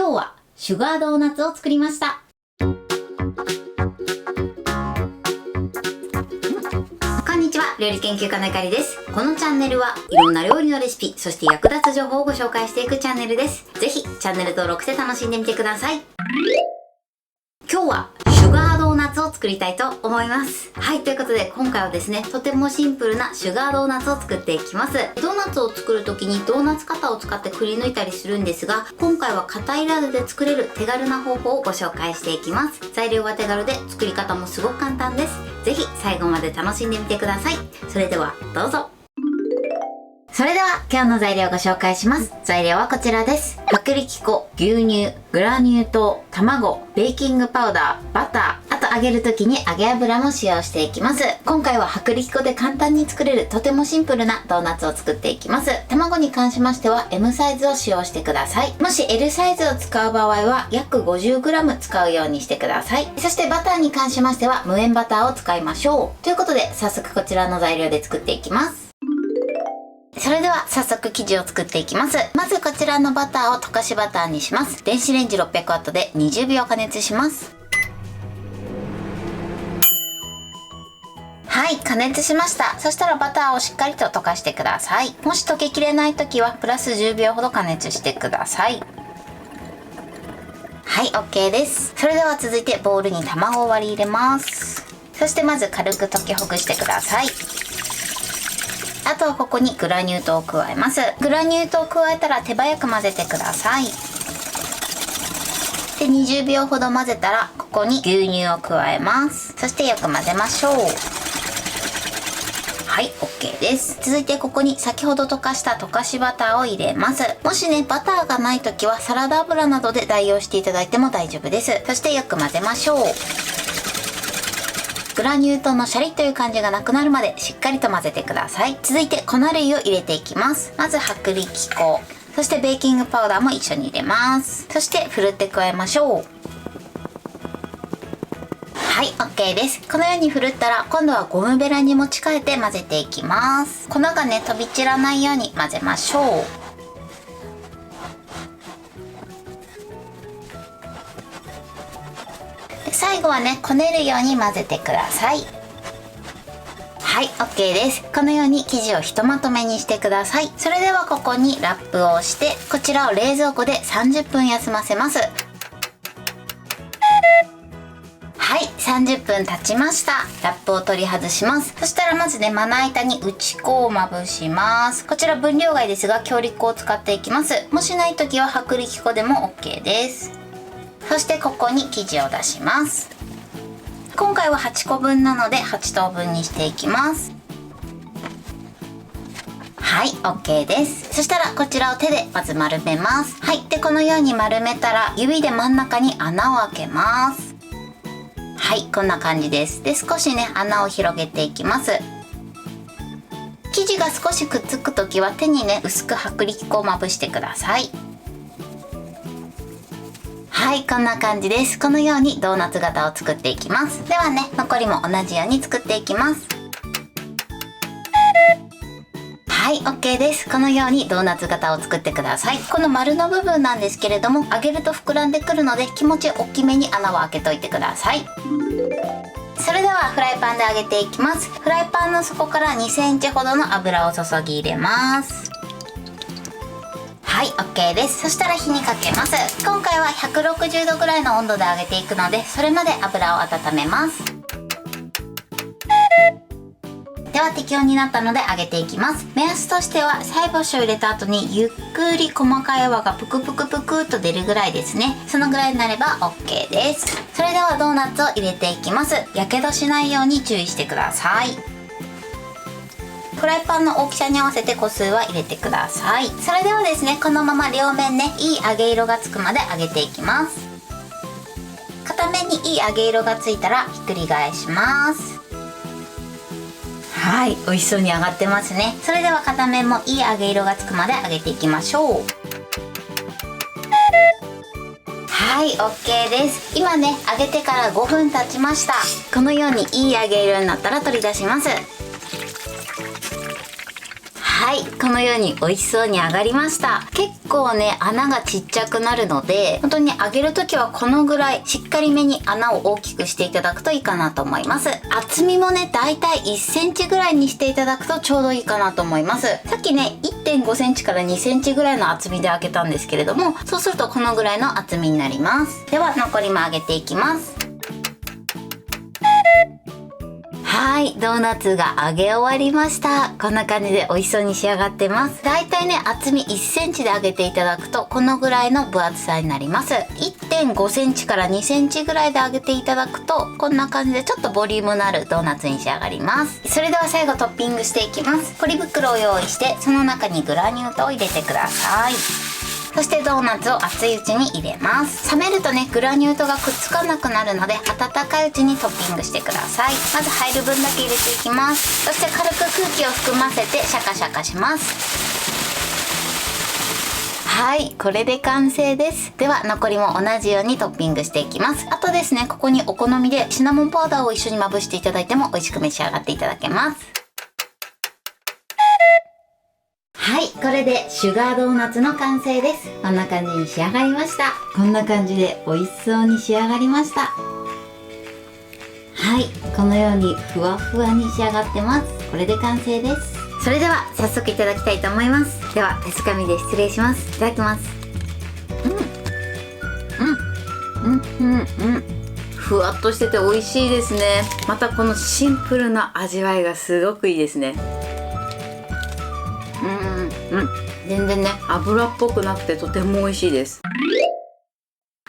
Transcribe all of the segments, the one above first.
今日はシュガードーナツを作りました。こんにちは、料理研究家のゆかりです。このチャンネルはいろんな料理のレシピ、そして役立つ情報をご紹介していくチャンネルです。ぜひチャンネル登録して楽しんでみてください。今日はシュガードーナツを作りたいと思います。はい、ということで今回はですね、とてもシンプルなシュガードーナツを作っていきます。ドーナツを作る時にドーナツカッターを使ってくり抜いたりするんですが、今回は硬いラドで作れる手軽な方法をご紹介していきます。材料は手軽で作り方もすごく簡単です。ぜひ最後まで楽しんでみてください。それではどうぞ。それでは今日の材料をご紹介します。材料はこちらです。薄力粉、牛乳、グラニュー糖、卵、ベーキングパウダー、バター、あと揚げる時に揚げ油も使用していきます。今回は薄力粉で簡単に作れるとてもシンプルなドーナツを作っていきます。卵に関しましては M サイズを使用してください。もし L サイズを使う場合は約 50g 使うようにしてください。そしてバターに関しましては無塩バターを使いましょう。ということで早速こちらの材料で作っていきます。それでは早速生地を作っていきます。まずこちらのバターを溶かしバターにします。電子レンジ 600W で20秒加熱します。はい、加熱しました。そしたらバターをしっかりと溶かしてください。もし溶けきれない時はプラス10秒ほど加熱してください。はい、 OK です。それでは続いてボウルに卵を割り入れます。そしてまず軽く溶きほぐしてください。あとはここにグラニュー糖を加えます。グラニュー糖を加えたら手早く混ぜてください。で、20秒ほど混ぜたらここに牛乳を加えます。そしてよく混ぜましょう。はい、 OK です。続いてここに先ほど溶かした溶かしバターを入れます。もしねバターがない時はサラダ油などで代用していただいても大丈夫です。そしてよく混ぜましょう。グラニュー糖のシャリという感じがなくなるまでしっかりと混ぜてください。続いて粉類を入れていきます。まず薄力粉、そしてベーキングパウダーも一緒に入れます。そしてふるって加えましょう。はい、 OK です。このようにふるったら今度はゴムベラに持ち替えて混ぜていきます。粉がね飛び散らないように混ぜましょう。最後はねこねるように混ぜてください。はい、 OK です。このように生地をひとまとめにしてください。それではここにラップをしてこちらを冷蔵庫で30分休ませます。はい、30分経ちました。ラップを取り外します。そしたらまずねまな板に打ち粉をまぶします。こちら分量外ですが強力粉を使っていきます。もしない時は薄力粉でも OK です。そしてここに生地を出します。今回は8個分なので8等分にしていきます。はい、 OK です。そしたらこちらを手でまず丸めます。はい、でこのように丸めたら指で真ん中に穴を開けます。はい、こんな感じです。で少しね穴を広げていきます。生地が少しくっつく時は手にね薄く薄力粉をまぶしてください。はい、こんな感じです。このようにドーナツ型を作っていきます。ではね残りも同じように作っていきます。はい、 OK です。このようにドーナツ型を作ってください。この丸の部分なんですけれども揚げると膨らんでくるので気持ち大きめに穴を開けといてください。それではフライパンで揚げていきます。フライパンの底から2センチほどの油を注ぎ入れます。はい、 OK です。そしたら火にかけます。今回は160度ぐらいの温度で揚げていくのでそれまで油を温めます。では適温になったので揚げていきます。目安としては菜箸を入れた後にゆっくり細かい泡がプクプクプクっと出るぐらいですね。そのぐらいになれば OK です。それではドーナツを入れていきます。やけどしないように注意してください。フライパンの大きさに合わせて個数は入れてください。それではですねこのまま両面ねいい揚げ色がつくまで揚げていきます。片面にいい揚げ色がついたらひっくり返します。はい、美味しそうに揚がってますね。それでは片面もいい揚げ色がつくまで揚げていきましょう。はい、 OK です。今ね揚げてから5分経ちました。このようにいい揚げ色になったら取り出します。はい、このように美味しそうに揚がりました。結構ね、穴がちっちゃくなるので、本当に揚げるときはこのぐらいしっかりめに穴を大きくしていただくといいかなと思います。厚みもね、だいたい1センチぐらいにしていただくとちょうどいいかなと思います。さっきね、1.5センチから2センチぐらいの厚みで揚げたんですけれども、そうするとこのぐらいの厚みになります。では残りも揚げていきます。はい、ドーナツが揚げ終わりました。こんな感じで美味しそうに仕上がってます。だいたいね、厚み1センチで揚げていただくとこのぐらいの分厚さになります。1.5センチから2センチぐらいで揚げていただくとこんな感じでちょっとボリュームのあるドーナツに仕上がります。それでは最後トッピングしていきます。ポリ袋を用意してその中にグラニュー糖を入れてください。そしてドーナツを熱いうちに入れます。冷めるとね、グラニュー糖がくっつかなくなるので温かいうちにトッピングしてください。まず入る分だけ入れていきます。そして軽く空気を含ませてシャカシャカします。はい、これで完成です。では残りも同じようにトッピングしていきます。あとですね、ここにお好みでシナモンパウダーを一緒にまぶしていただいても美味しく召し上がっていただけます。はい、これでシュガードーナツの完成です。こんな感じに仕上がりました。こんな感じで美味しそうに仕上がりました。はい、このようにふわふわに仕上がってます。これで完成です。それでは早速いただきたいと思います。では手づかみで失礼します。いただきます。ふわっとしてて美味しいですね。またこのシンプルな味わいがすごくいいですね。全然ね、油っぽくなくてとても美味しいです。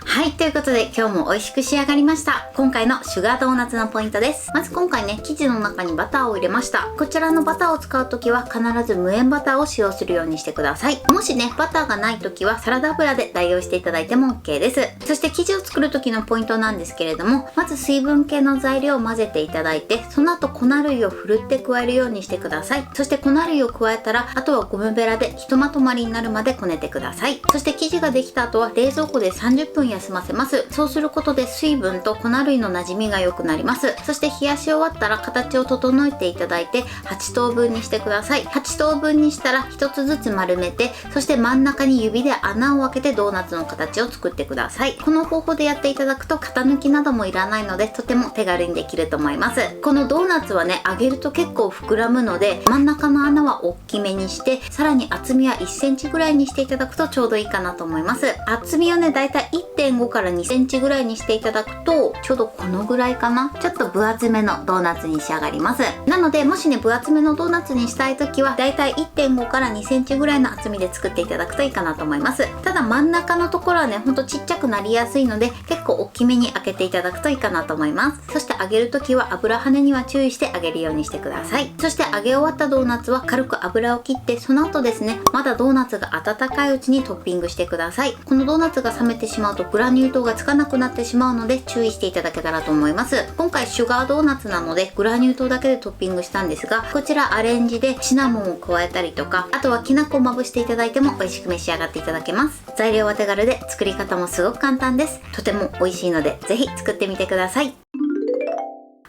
はい、ということで今日も美味しく仕上がりました。今回のシュガードーナツのポイントです。まず今回ね、生地の中にバターを入れました。こちらのバターを使うときは必ず無塩バターを使用するようにしてください。もしね、バターがないときはサラダ油で代用していただいても OK です。そして生地を作る時のポイントなんですけれども、まず水分系の材料を混ぜていただいて、その後粉類をふるって加えるようにしてください。そして粉類を加えたら、あとはゴムベラでひとまとまりになるまでこねてください。そして生地ができた後は冷蔵庫で30分休ませます。そうすることで水分と粉類の馴染みが良くなります。そして冷やし終わったら形を整えていただいて8等分にしてください。8等分にしたら1つずつ丸めて、そして真ん中に指で穴を開けてドーナツの形を作ってください。この方法でやっていただくと型抜きなどもいらないのでとても手軽にできると思います。このドーナツはね、揚げると結構膨らむので真ん中の穴は大きめにして、さらに厚みは1センチぐらいにしていただくとちょうどいいかなと思います。厚みはね、だいたい 1.5 から2センチぐらいにしていただくとちょうどこのぐらいかな。ちょっと分厚めのドーナツに仕上がります。なのでもしね、分厚めのドーナツにしたい時はだいたい 1.5 から2センチぐらいの厚みで作っていただくといいかなと思います。ただ真ん中のところはね、ほんとちっちゃくなりやすいので結構大きめに開けていただくといいかなと思います。そして揚げる時は油跳ねには注意して揚げるようにしてください。そして揚げ終わったドーナツは軽く油を切って、その後ですね、まだドーナツが温かいうちにトッピングしてください。このドーナツが冷めてしまうとグラニュー糖がつかなくなってしまうので注意していただけたらと思います。今回シュガードーナツなのでグラニュー糖だけでトッピングしたんですが、こちらアレンジでシナモンを加えたりとか、あとはきな粉をまぶしていただいても美味しく召し上がっていただけます。材料は手軽で作り方もすごく簡単です。とても美味しいのでぜひ作ってみてください。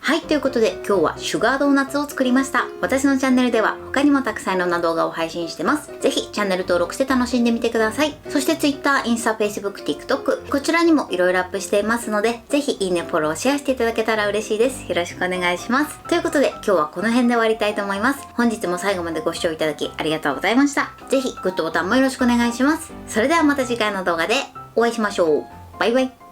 はい、ということで今日はシュガードーナツを作りました。私のチャンネルでは他にもたくさんいろんな動画を配信してます。ぜひチャンネル登録して楽しんでみてください。そして Twitter、インスタ、Facebook、TikTok こちらにもいろいろアップしていますので、ぜひいいね、フォロー、シェアしていただけたら嬉しいです。よろしくお願いします。ということで今日はこの辺で終わりたいと思います。本日も最後までご視聴いただきありがとうございました。ぜひグッドボタンもよろしくお願いします。それではまた次回の動画でお会いしましょう。バイバイ。